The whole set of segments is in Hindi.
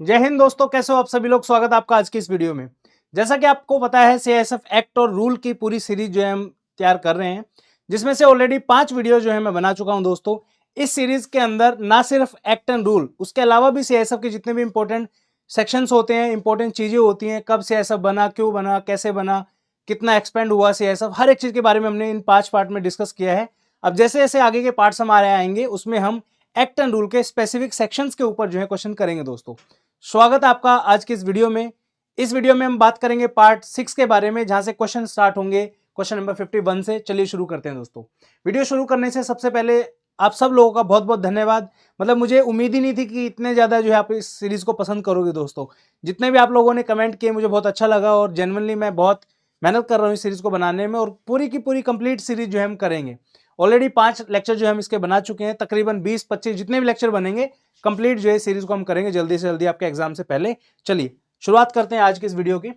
जय हिंद दोस्तों, कैसे हो आप सभी लोग। स्वागत है आपका आज की इस वीडियो में। जैसा कि आपको पता है, सीआईएसएफ एक्ट और रूल की पूरी सीरीज जो है हम तैयार कर रहे हैं, जिसमें से ऑलरेडी 5 वीडियो जो है मैं बना चुका हूं दोस्तों। इस सीरीज के अंदर ना सिर्फ एक्ट एंड रूल, उसके अलावा भी सीआईएसएफ के जितने भी इंपॉर्टेंट सेक्शंस होते हैं, इंपॉर्टेंट चीजें होती हैं, कब सीआईएसएफ बना, क्यों बना, कैसे बना, कितना एक्सपेंड हुआ सीआईएसएफ, हर एक चीज के बारे में हमने इन 5 पार्ट में डिस्कस किया है। अब जैसे जैसे आगे के पार्ट्स हमारे आएंगे, उसमें हम एक्ट एंड रूल के स्पेसिफिक सेक्शंस के ऊपर जो है क्वेश्चन करेंगे दोस्तों। स्वागत है आपका आज की इस वीडियो में। इस वीडियो में हम बात करेंगे पार्ट 6 के बारे में, जहां से क्वेश्चन स्टार्ट होंगे क्वेश्चन नंबर 51 से। चलिए शुरू करते हैं दोस्तों। वीडियो शुरू करने से सबसे पहले आप सब लोगों का बहुत बहुत धन्यवाद। मतलब मुझे उम्मीद ही नहीं थी कि इतने ज्यादा जो है आप इस सीरीज को पसंद करोगे दोस्तों। जितने भी आप लोगों ने कमेंट किए मुझे बहुत अच्छा लगा, और जेन्युइनली मैं बहुत मेहनत कर रहा हूँ इस सीरीज को बनाने में, और पूरी की पूरी कंप्लीट सीरीज जो है हम करेंगे। ऑलरेडी 5 लेक्चर जो हम इसके बना चुके हैं, तकरीबन 20-25 जितने भी लेक्चर बनेंगे कंप्लीट जो है सीरीज को हम करेंगे जल्दी से जल्दी आपके एग्जाम से पहले। चलिए शुरुआत करते हैं आज की इस वीडियो की।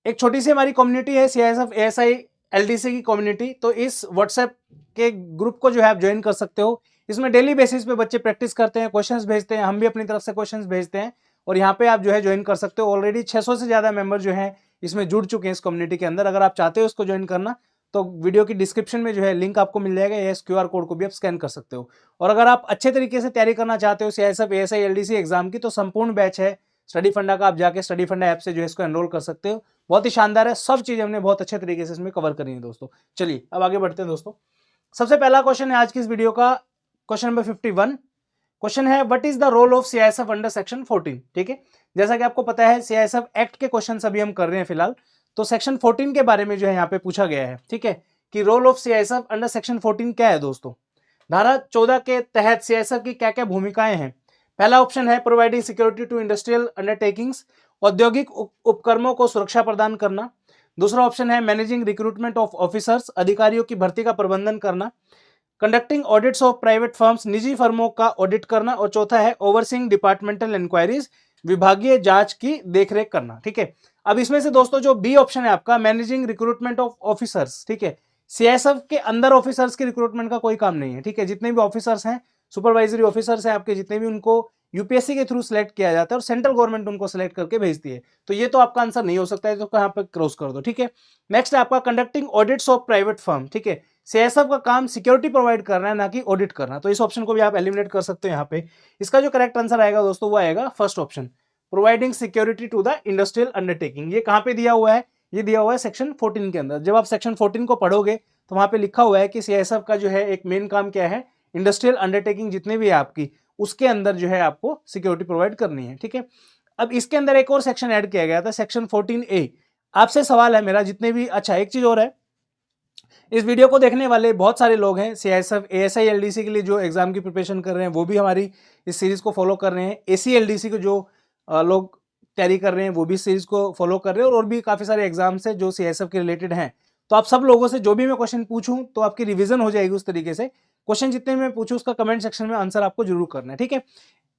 एक छोटी सी हमारी कम्युनिटी है सीआईएसएफ एएसआई एलडीसी की कम्युनिटी। तो इस व्हाट्सएप के ग्रुप को जो है आप ज्वाइन कर सकते हो। इसमें डेली बेसिस पे बच्चे प्रैक्टिस करते हैं, क्वेश्चंस भेजते हैं, हम भी अपनी तरफ से क्वेश्चंस भेजते हैं, और यहाँ पे आप जो है ज्वाइन कर सकते हो। ऑलरेडी 600 से ज्यादा मेंबर जो है इसमें जुड़ चुके हैं इस कम्युनिटी के अंदर। अगर आप चाहते हो इसको ज्वाइन करना, तो वीडियो की डिस्क्रिप्शन में जो है लिंक आपको मिल जाएगा, या इस क्यूआर कोड को भी आप स्कैन कर सकते हो। और अगर आप अच्छे तरीके से तैयारी करना चाहते हो सीआईएसएफ एएसआई एलडीसी एग्जाम की, तो संपूर्ण बैच है स्टडी फंडा का, आप जाके स्टडी फंडा ऐप से जो है इसको एनरोल कर सकते हो। बहुत ही शानदार है, सब चीज हमने बहुत अच्छे तरीके से इसमें कवर करी है दोस्तों। चलिए अब आगे बढ़ते हैं दोस्तों। सबसे पहला क्वेश्चन है आज की इस वीडियो का, क्वेश्चन नंबर 51। क्वेश्चन है, what is the role of CISF under section 14। ठीक है, जैसा कि आपको पता है सीआईएसएफ एक्ट के क्वेश्चन अभी हम कर रहे हैं फिलहाल। तो सेक्शन 14 के बारे में जो है यहाँ पे पूछा गया है। ठीक है, कि role of CISF under section 14 क्या है दोस्तों। धारा 14 के तहत सीआईएसएफ की क्या क्या भूमिकाएं हैं। पहला ऑप्शन है providing security to industrial undertakings, औद्योगिक उपक्रमों को सुरक्षा प्रदान करना। दूसरा ऑप्शन है मैनेजिंग रिक्रूटमेंट ऑफ ऑफिसर्स, अधिकारियों की भर्ती का प्रबंधन करना। Conducting audits of private firms, निजी फर्मों का ऑडिट करना। और चौथा है ओवरसीइंग डिपार्टमेंटल इंक्वायरीज, विभागीय जांच की देखरेख करना। ठीक है, अब इसमें से दोस्तों जो बी ऑप्शन है आपका, मैनेजिंग रिक्रूटमेंट ऑफ ऑफिसर्स, ठीक है, सीएसएफ के अंदर ऑफिसर्स की रिक्रूटमेंट का कोई काम नहीं है। ठीक है, जितने भी ऑफिसर्स हैं, सुपरवाइजरी ऑफिसर्स हैं आपके जितने भी, उनको यूपीएससी के थ्रू सिलेक्ट किया जाता है, और सेंट्रल गवर्नमेंट उनको सिलेक्ट करके भेजती है। तो ये तो आपका आंसर नहीं हो सकता है, तो कहां पर क्रॉस कर दो। ठीक है, नेक्स्ट है आपका conducting audits of private firm. ठीक है, सीएसएफ का काम सिक्योरिटी प्रोवाइड करना है, ना कि ऑडिट करना। तो इस ऑप्शन को भी आप एलिमिनेट कर सकते हो यहाँ पे। इसका जो करेक्ट आंसर आएगा दोस्तों, वो आएगा first option, providing security to the industrial undertaking. ये कहां पे दिया हुआ है, ये दिया हुआ है सेक्शन 14 के अंदर। जब आप सेक्शन 14 को पढ़ोगे तो वहां पे लिखा हुआ है कि सीएसएफ का जो है एक मेन काम क्या है, इंडस्ट्रियल अंडरटेकिंग जितने भी है आपकी, उसके अंदर जो है आपको सिक्योरिटी प्रोवाइड करनी है। ठीक है, अब इसके अंदर एक और सेक्शन ऐड किया गया था, सेक्शन 14A। आपसे सवाल है मेरा जितने भी, अच्छा एक चीज और है, इस वीडियो को देखने वाले बहुत सारे लोग हैं सीआईएसएफ एएसआई एलडीसी के लिए जो एग्जाम की प्रिपरेशन कर रहे हैं, वो भी हमारी इस सीरीज को फॉलो कर रहे हैं। एसी एलडीसी को जो लोग तैयारी कर रहे हैं, वो भी सीरीज को फॉलो कर रहे हैं, और भी काफी सारे एग्जाम्स हैं जो सीआईएसएफ के रिलेटेड हैं। तो आप सब लोगों से जो भी मैं क्वेश्चन पूछूं, तो आपकी रिविजन हो जाएगी उस तरीके से। क्वेश्चन जितने मैं पूछूं, उसका कमेंट सेक्शन में आंसर आपको जरूर करना है। ठीक है,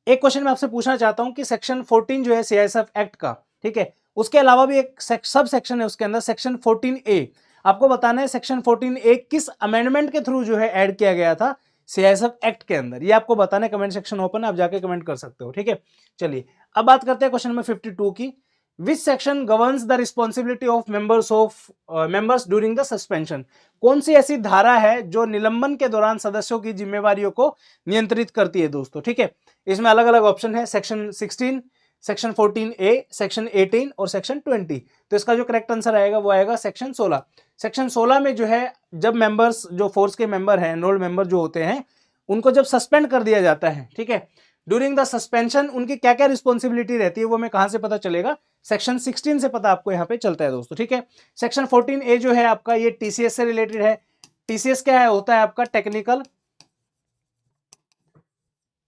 एक क्वेश्चन मैं आपसे पूछना चाहता हूं कि सेक्शन 14 जो है सीआईएसएफ एक्ट का, ठीक है, उसके अलावा भी एक सब सेक्शन है उसके अंदर, सेक्शन 14A। आपको बताना है सेक्शन 14A किस अमेंडमेंट के थ्रू जो है ऐड किया गया था सीआईएसएफ एक्ट के अंदर। ये आपको बताना है, कमेंट सेक्शन ओपन है, आप जाके कमेंट कर सकते हो। ठीक है, चलिए अब बात करते हैं क्वेश्चन नंबर 52 की। Which section governs the responsibility of members during the suspension. कौन सी ऐसी धारा है जो निलंबन के दौरान सदस्यों की जिम्मेवारियों को नियंत्रित करती है दोस्तों। ठीक है, इसमें अलग अलग ऑप्शन है, सेक्शन 16, सेक्शन 14A, सेक्शन 18 और सेक्शन 20। तो इसका जो करेक्ट आंसर आएगा वो आएगा सेक्शन 16। सेक्शन 16 में जो है, जब मेंबर्स, जो फोर्स के मेंबर हैं, एनरोल्ड मेंबर जो होते हैं, उनको जब सस्पेंड कर दिया जाता है, ठीक है, ड्यूरिंग द सस्पेंशन उनकी क्या क्या रिस्पॉन्सिबिलिटी रहती है, वो हमें कहां से पता चलेगा, सेक्शन 16 से पता आपको यहाँ पे चलता है दोस्तों। ठीक है, सेक्शन 14A जो है आपका, ये टीसीएस से रिलेटेड है। टीसीएस क्या है, होता है आपका टेक्निकल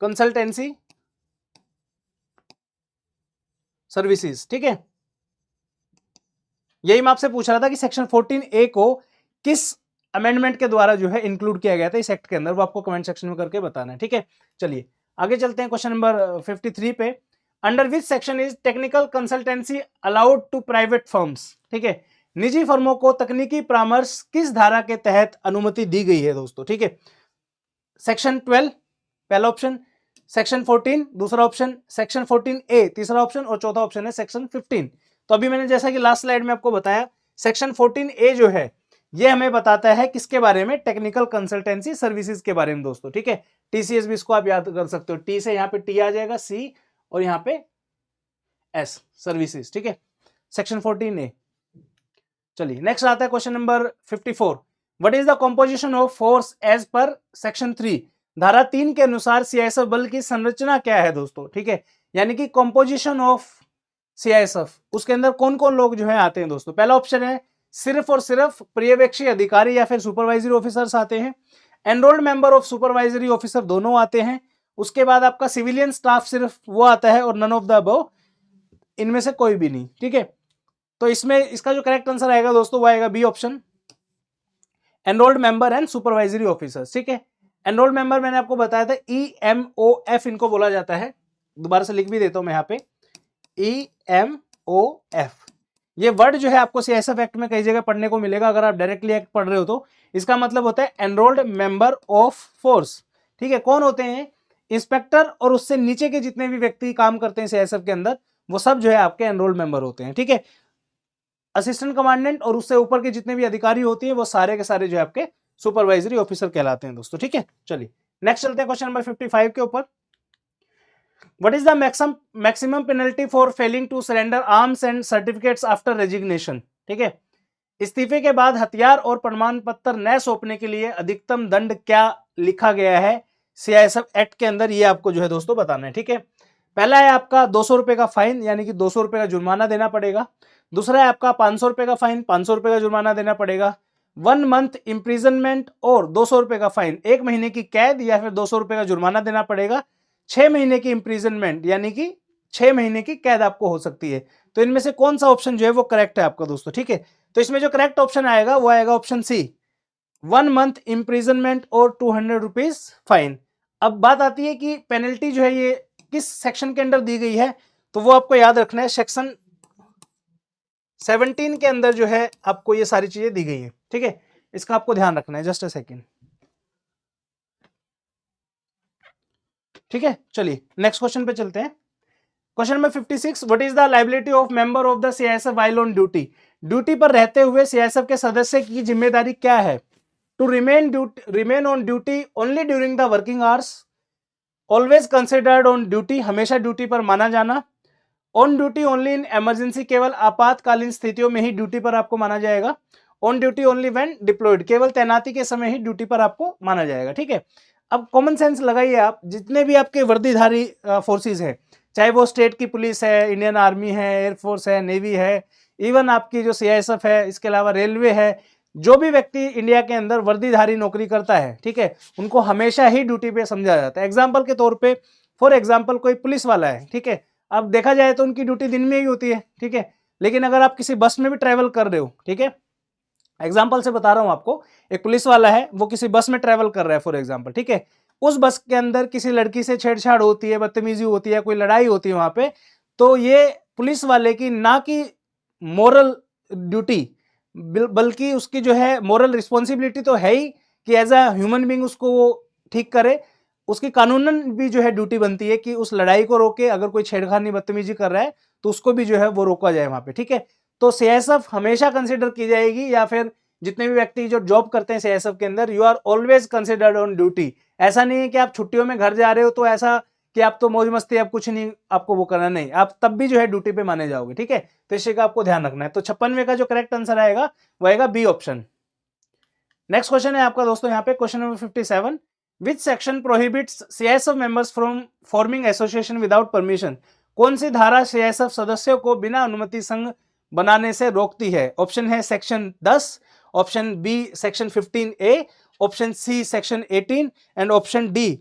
कंसल्टेंसी सर्विसेज। ठीक है, यही मैं आपसे पूछ रहा था कि सेक्शन 14A को किस अमेंडमेंट के द्वारा जो है इंक्लूड किया गया था इस एक्ट के अंदर, वो आपको कमेंट सेक्शन में करके बताना है। ठीक है, चलिए आगे चलते हैं क्वेश्चन नंबर 53 पे। Under which section is technical consultancy allowed to private firms. ठीक है, निजी फर्मों को तकनीकी परामर्श किस धारा के तहत अनुमति दी गई है दोस्तों। ठीक है, सेक्शन 12 पहला ऑप्शन, सेक्शन 14 दूसरा ऑप्शन, सेक्शन 14A तीसरा ऑप्शन और चौथा ऑप्शन है सेक्शन 15। तो अभी मैंने जैसा कि लास्ट स्लाइड में आपको बताया, सेक्शन 14A जो है ये हमें बताता है किसके बारे में, टेक्निकल कंसल्टेंसी सर्विसेज के बारे में दोस्तों, ठीक है। टीसीएस भी इसको आप याद कर सकते हो, टी से यहाँ पे टी आ जाएगा, सी और यहाँ पे एस, सर्विसेज, ठीक है, सेक्शन 14A। चलिए नेक्स्ट आता है question number 54। What is the composition of force as per section 3, धारा 3 के अनुसार सीआईएसएफ बल की संरचना क्या है दोस्तों, ठीक है, यानी कि कंपोजिशन ऑफ सीआईएसएफ, उसके अंदर कौन कौन लोग जो है आते हैं दोस्तों। पहला ऑप्शन है सिर्फ और सिर्फ पर्यवेक्षी अधिकारी या फिर सुपरवाइजरी ऑफिसर्स आते हैं, enrolled member of supervisory officer दोनों आते हैं, उसके बाद आपका सिविलियन स्टाफ सिर्फ वो आता है, और नन ऑफ द अबव, इनमें से कोई भी नहीं, ठीक है। तो इसमें इसका जो करेक्ट आंसर आएगा दोस्तों वो आएगा B option, enrolled member and supervisory officers, ठीक है। एनरोल्ड मेंबर मैंने आपको बताया था EMOF इनको बोला जाता है, दोबारा से लिख भी देता हूं मैं यहाँ पे, EMOF। ये वर्ड जो है आपको सीआईएसएफ एक्ट में कई जगह पढ़ने को मिलेगा, अगर आप डायरेक्टली एक्ट पढ़ रहे हो तो इसका मतलब होता है एनरोल्ड मेंबर ऑफ फोर्स, ठीक है। कौन होते हैं, इंस्पेक्टर और उससे नीचे के जितने भी व्यक्ति काम करते हैं सीआईएसएफ के अंदर, वो सब जो है आपके एनरोल्ड मेंबर होते हैं, ठीक है। असिस्टेंट कमांडेंट और उससे ऊपर के जितने भी अधिकारी होते हैं वो सारे के सारे जो है आपके सुपरवाइजरी ऑफिसर कहलाते हैं दोस्तों, ठीक है। चलिए नेक्स्ट चलते हैं क्वेश्चन नंबर 55 के ऊपर। What is the maximum penalty for failing to surrender arms and certificates after resignation, ठीक है। इस्तीफे के बाद हथियार और प्रमाण पत्र न सौंपने के लिए अधिकतम दंड क्या लिखा गया है सीआईएसएफ एक्ट के अंदर, ये आपको जो है दोस्तों बताना है, ठीक है। पहला है आपका 200 रुपए का फाइन, यानी कि 200 रुपए का जुर्माना देना पड़ेगा। दूसरा है आपका 500 रुपए का फाइन, 500 रुपए का जुर्माना देना पड़ेगा। 1 मंथ इंप्रिजनमेंट और 200 रुपए का फाइन, 1 महीने की कैद या फिर 200 रुपए का जुर्माना देना पड़ेगा। 6 महीने की इंप्रिजनमेंट यानी कि 6 महीने की कैद आपको हो सकती है। तो इनमें से कौन सा ऑप्शन जो है वो करेक्ट है आपका दोस्तों, ठीक है। तो इसमें जो करेक्ट ऑप्शन आएगा वो आएगा ऑप्शन सी, 1 मंथ इंप्रिजनमेंट और 200 रुपीज फाइन। अब बात आती है कि पेनल्टी जो है ये किस सेक्शन के अंदर दी गई है, तो वो आपको याद रखना है, सेक्शन 17 के अंदर जो है आपको ये सारी चीजें दी गई है, ठीक है। इसका आपको ध्यान रखना है, जस्ट अ सेकेंड, ठीक है। चलिए नेक्स्ट क्वेश्चन पे चलते हैं। Question number 56, what is the liability of member of the CISF while on duty, duty पर रहते हुए सीआईएसएफ के सदस्य की जिम्मेदारी क्या है। To remain on duty only during the working hours, always considered on duty, हमेशा ड्यूटी पर माना जाना, on duty only in emergency, केवल आपातकालीन स्थितियों में ही ड्यूटी पर आपको माना जाएगा, on duty only when deployed, केवल तैनाती के समय ही ड्यूटी पर आपको माना जाएगा, ठीक है। अब कॉमन सेंस लगाइए आप, जितने भी आपके वर्दीधारी फोर्सेस है, चाहे वो स्टेट की पुलिस है, इंडियन आर्मी है, एयरफोर्स है, नेवी है, इवन आपकी जो सीआईएसएफ है, इसके अलावा रेलवे है, जो भी व्यक्ति इंडिया के अंदर वर्दीधारी नौकरी करता है, ठीक है, उनको हमेशा ही ड्यूटी पे समझा जाता है। एग्जाम्पल के तौर पे, फॉर एग्जाम्पल कोई पुलिस वाला है, ठीक है, अब देखा जाए तो उनकी ड्यूटी दिन में ही होती है, ठीक है, लेकिन अगर आप किसी बस में भी ट्रेवल कर रहे हो, ठीक है, एग्जाम्पल से बता रहा हूं आपको, एक पुलिस वाला है, वो किसी बस में ट्रेवल कर रहा है फॉर एग्जाम्पल, ठीक है, उस बस के अंदर किसी लड़की से छेड़छाड़ होती है, बदतमीजी होती है, कोई लड़ाई होती है वहां पे, तो ये पुलिस वाले की ना कि मोरल ड्यूटी, बल्कि उसकी जो है मोरल रिस्पॉन्सिबिलिटी तो है ही कि एज अ ह्यूमन बींग उसको वो ठीक करे, उसकी कानूनन भी जो है ड्यूटी बनती है कि उस लड़ाई को रोके, अगर कोई छेड़खानी बदतमीजी कर रहा है तो उसको भी जो है वो रोका जाए वहां पे, ठीक है। तो सीआईएसएफ हमेशा कंसिडर की जाएगी, या फिर जितने भी व्यक्ति जो जॉब करते हैं सीआईएसएफ के अंदर, you are always considered on duty. ऐसा नहीं है कि आप छुट्टियों में घर जा रहे हो तो ऐसा कि आप तो मौज मस्ती, आप कुछ नहीं आपको वो करना, नहीं, आप तब भी जो है ड्यूटी पे माने जाओगे, ठीक है। तो इस चीज का आपको ध्यान रखना है। तो 56वें का जो करेक्ट आंसर आएगा वो आएगा बी ऑप्शन। नेक्स्ट क्वेश्चन है आपका दोस्तों यहाँ पे question number 57, which section prohibits CISF members from forming association without permission, कौन सी धारा सीआईएसएफ सदस्यों को बिना अनुमति संघ बनाने से रोकती है। ऑप्शन है section 10, option B section 15A, option C section 18 and option D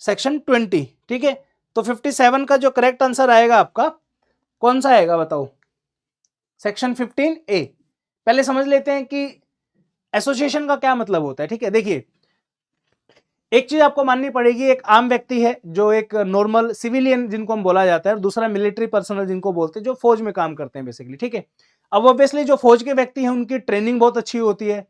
section 20, ठीक है। तो 57 का जो करेक्ट आंसर आएगा आपका कौन सा आएगा बताओ, सेक्शन 15A। पहले समझ लेते हैं कि एसोसिएशन का क्या मतलब होता है, ठीक है। देखिए एक चीज आपको माननी पड़ेगी, एक आम व्यक्ति है जो एक नॉर्मल सिविलियन जिनको हम बोला जाता है, और दूसरा मिलिट्री पर्सनल जिनको बोलते हैं, जो फौज में काम करते हैं बेसिकली, ठीक है। अब ऑब्वियसली जो फौज के व्यक्ति हैं उनकी ट्रेनिंग बहुत अच्छी होती है,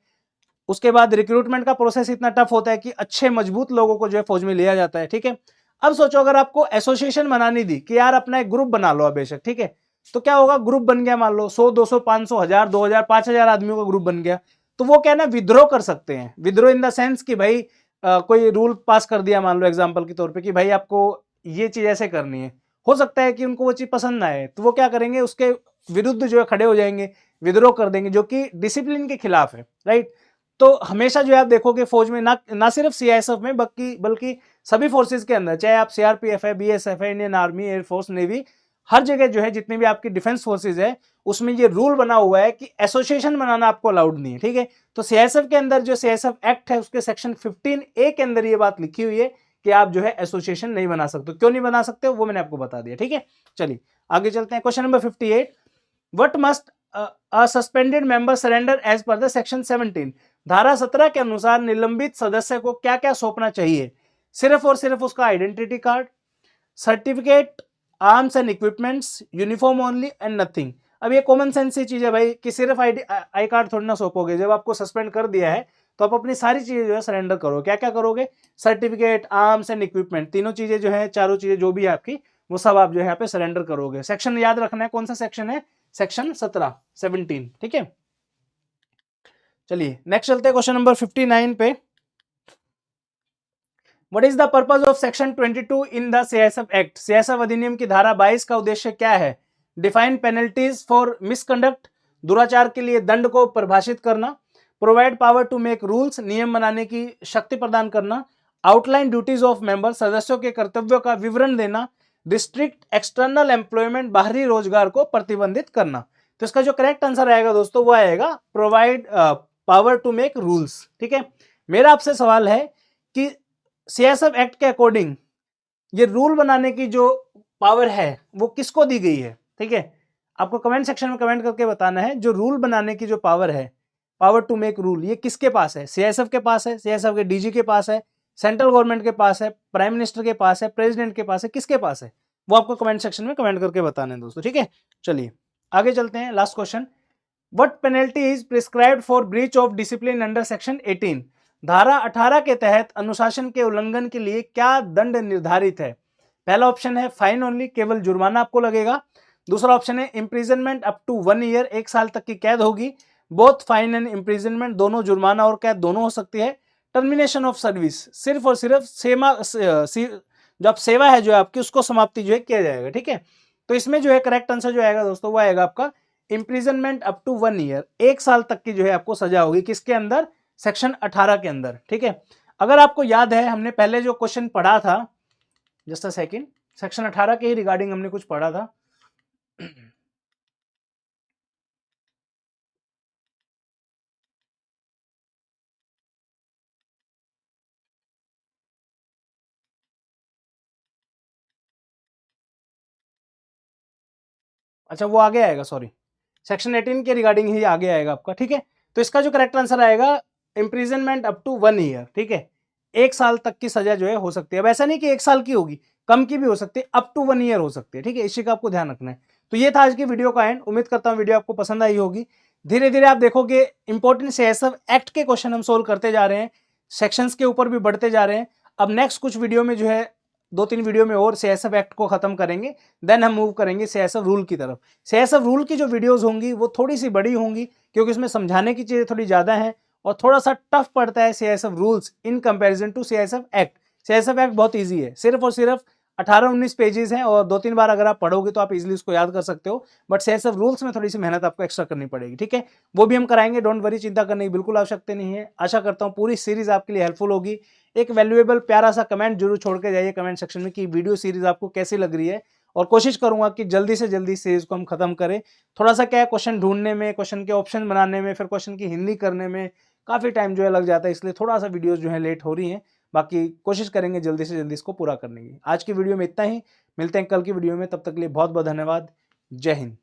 उसके बाद रिक्रूटमेंट का प्रोसेस इतना टफ होता है कि अच्छे मजबूत लोगों को जो है फौज में लिया जाता है, ठीक है। अब सोचो अगर आपको एसोसिएशन बनानी दी कि यार अपना एक ग्रुप बना लो, बेशक ठीक है, तो क्या होगा, ग्रुप बन गया, मान लो 100 200 500 1000 2000 5000 आदमियों का ग्रुप बन गया, तो वो क्या है ना, विद्रोह कर सकते हैं। विद्रोह इन द सेंस कि भाई कोई रूल पास कर दिया मान लो एग्जांपल के तौर पे कि भाई आपको ये चीज ऐसे करनी है, हो सकता है कि उनको वो चीज पसंद ना आए, तो वो क्या करेंगे, उसके विरुद्ध जो है खड़े हो जाएंगे, विद्रोह कर देंगे, जो कि डिसिप्लिन के खिलाफ है, राइट। तो हमेशा जो है आप देखोगे फौज में ना सिर्फ सीआईएसएफ में बल्कि सभी फोर्सेज के अंदर, चाहे आप सीआरपीएफ है, बीएसएफ है, इंडियन आर्मी, एयरफोर्स, नेवी, हर जगह जो है जितनी भी आपकी डिफेंस फोर्सेज है उसमें ये रूल बना हुआ है कि एसोसिएशन बनाना आपको अलाउड नहीं है, ठीक है। तो सीआईएसएफ के अंदर जो सीआईएसएफ एक्ट है उसके सेक्शन 15A के अंदर ये बात लिखी हुई है कि आप जो है एसोसिएशन नहीं बना सकते। क्यों नहीं बना सकते वो मैंने आपको बता दिया, ठीक है। चलिए आगे चलते हैं, question number 58, what must a suspended member surrender as per the section 17, धारा 17 के अनुसार निलंबित सदस्य को क्या क्या सौंपना चाहिए, सिर्फ और सिर्फ उसका identity card, certificate, arms and equipments, uniform only and nothing. अब ये कॉमन सेंस की चीज है भाई कि सिर्फ आई कार्ड थोड़ी ना सौंपोगे, जब आपको सस्पेंड कर दिया है तो आप अपनी सारी चीजें जो है सरेंडर करो। क्या क्या करोगे, सर्टिफिकेट, आर्म्स एंड इक्विपमेंट, तीनों चीजें जो है, चारों चीजें जो भी है आपकी, वो सब आप जो है यहाँ पे सरेंडर करोगे। सेक्शन याद रखना है, कौन सा सेक्शन है, सेक्शन 17, ठीक है। चलिए नेक्स्ट चलते हैं क्वेश्चन नंबर 59 पे। What is the purpose of section 22 in the CISF act, CISF अधिनियम की धारा 22 का उद्देश्य क्या है, डिफाइन पेनल्टीज फॉर मिसकंडक्ट, दुराचार के लिए दंड को परिभाषित करना, provide power to make rules, नियम बनाने की शक्ति प्रदान करना, आउटलाइन ड्यूटीज ऑफ मेंबर, सदस्यों के कर्तव्यों का विवरण देना, रिस्ट्रिक्ट एक्सटर्नल एम्प्लॉयमेंट, बाहरी रोजगार को प्रतिबंधित करना। तो इसका जो करेक्ट आंसर आएगा दोस्तों वो आएगा provide power to make rules, ठीक है। मेरा आपसे सवाल है कि सीआईएसएफ एक्ट के अकॉर्डिंग ये रूल बनाने की जो पावर है वो किसको दी गई है, ठीक है। आपको कमेंट सेक्शन में कमेंट करके बताना है जो रूल बनाने की जो पावर है, पावर टू मेक रूल, ये किसके पास है, सीआईएसएफ के पास है, सीआईएसएफ के डीजी के पास है, सेंट्रल गवर्नमेंट के पास है, प्राइम मिनिस्टर के पास है, प्रेसिडेंट के पास है, किसके पास है, वो आपको कमेंट सेक्शन में कमेंट करके बताना है दोस्तों, ठीक है। चलिए आगे चलते हैं, last question, what penalty is prescribed for breach of discipline under section 18, धारा 18 के तहत अनुशासन के उल्लंघन के लिए क्या दंड निर्धारित है। पहला ऑप्शन है फाइन ओनली, केवल जुर्माना आपको लगेगा। दूसरा ऑप्शन है इम्प्रिजनमेंट अप टू 1 ईयर, 1 साल तक की कैद होगी। बोथ फाइन एंड इम्प्रिजनमेंट, दोनों जुर्माना और कैद दोनों हो सकती है। टर्मिनेशन ऑफ सर्विस, सिर्फ और सिर्फ जो आप सेवा है जो आपकी उसको समाप्ति जो है किया जाएगा, ठीक है। तो इसमें जो है करेक्ट आंसर जो आएगा दोस्तों वो आएगा आपका इम्प्रिजनमेंट अप टू 1 ईयर, 1 साल तक की जो है आपको सजा होगी, किसके अंदर, सेक्शन 18 के अंदर, ठीक है। अगर आपको याद है हमने पहले जो क्वेश्चन पढ़ा था, जस्ट अ सेकंड, सेक्शन 18 के ही रिगार्डिंग हमने कुछ पढ़ा था। अच्छा वो आगे आएगा, सॉरी, सेक्शन 18 के रिगार्डिंग ही आगे आएगा आपका, ठीक है। तो इसका जो करेक्ट आंसर आएगा इम्प्रिजनमेंट अप टू 1 ईयर, ठीक है, 1 साल तक की सजा जो है हो सकती है। अब ऐसा नहीं कि 1 साल की होगी, कम की भी हो सकती है, अप टू 1 ईयर हो सकती है, ठीक है, इसी का आपको ध्यान रखना है। तो ये था आज की वीडियो का एंड, उम्मीद करता हूँ वीडियो आपको पसंद आई होगी। धीरे धीरे आप देखोगे इंपॉर्टेंट सीआईएसएफ एक्ट के क्वेश्चन हम सोल्व करते जा रहे हैं, सेक्शंस के ऊपर भी बढ़ते जा रहे हैं। अब नेक्स्ट कुछ वीडियो में जो है 2-3 वीडियो में और सीआईएसएफ एक्ट को खत्म करेंगे, देन हम मूव करेंगे सीआईएसएफ रूल की तरफ। सीआईएसएफ रूल की जो वीडियोस होंगी वो थोड़ी सी बड़ी होंगी क्योंकि इसमें समझाने की चीजें थोड़ी ज्यादा हैं और थोड़ा सा टफ पड़ता है CISF rules in comparison to CISF act. CISF act बहुत ईजी है, सिर्फ और सिर्फ 18-19 पेजेस हैं और 2-3 बार अगर आप पढ़ोगे तो आप इजीली उसको याद कर सकते हो। बट सीआईएसएफ रूल्स में थोड़ी सी मेहनत आपको एक्स्ट्रा करनी पड़ेगी, ठीक है, वो भी हम कराएंगे, डोंट वरी, चिंता करने की बिल्कुल आवश्यकता नहीं है। आशा करता हूँ पूरी सीरीज आपके लिए हेल्पफुल होगी। एक वैल्यूएबल प्यारा सा कमेंट जरूर छोड़ के जाइए कमेंट सेक्शन में कि वीडियो सीरीज आपको कैसी लग रही है, और कोशिश करूंगा कि जल्दी से जल्दी सीरीज को हम खत्म करें। थोड़ा सा क्या है, क्वेश्चन ढूंढने में, क्वेश्चन के ऑप्शन बनाने में, फिर क्वेश्चन की हिंदी करने में काफी टाइम जो है लग जाता है, इसलिए थोड़ा सा वीडियोस जो है लेट हो रही हैं। बाकी कोशिश करेंगे जल्दी से जल्दी इसको पूरा करने की। आज की वीडियो में इतना ही, मिलते हैं कल की वीडियो में, तब तक के लिए बहुत बहुत धन्यवाद। जय हिंद।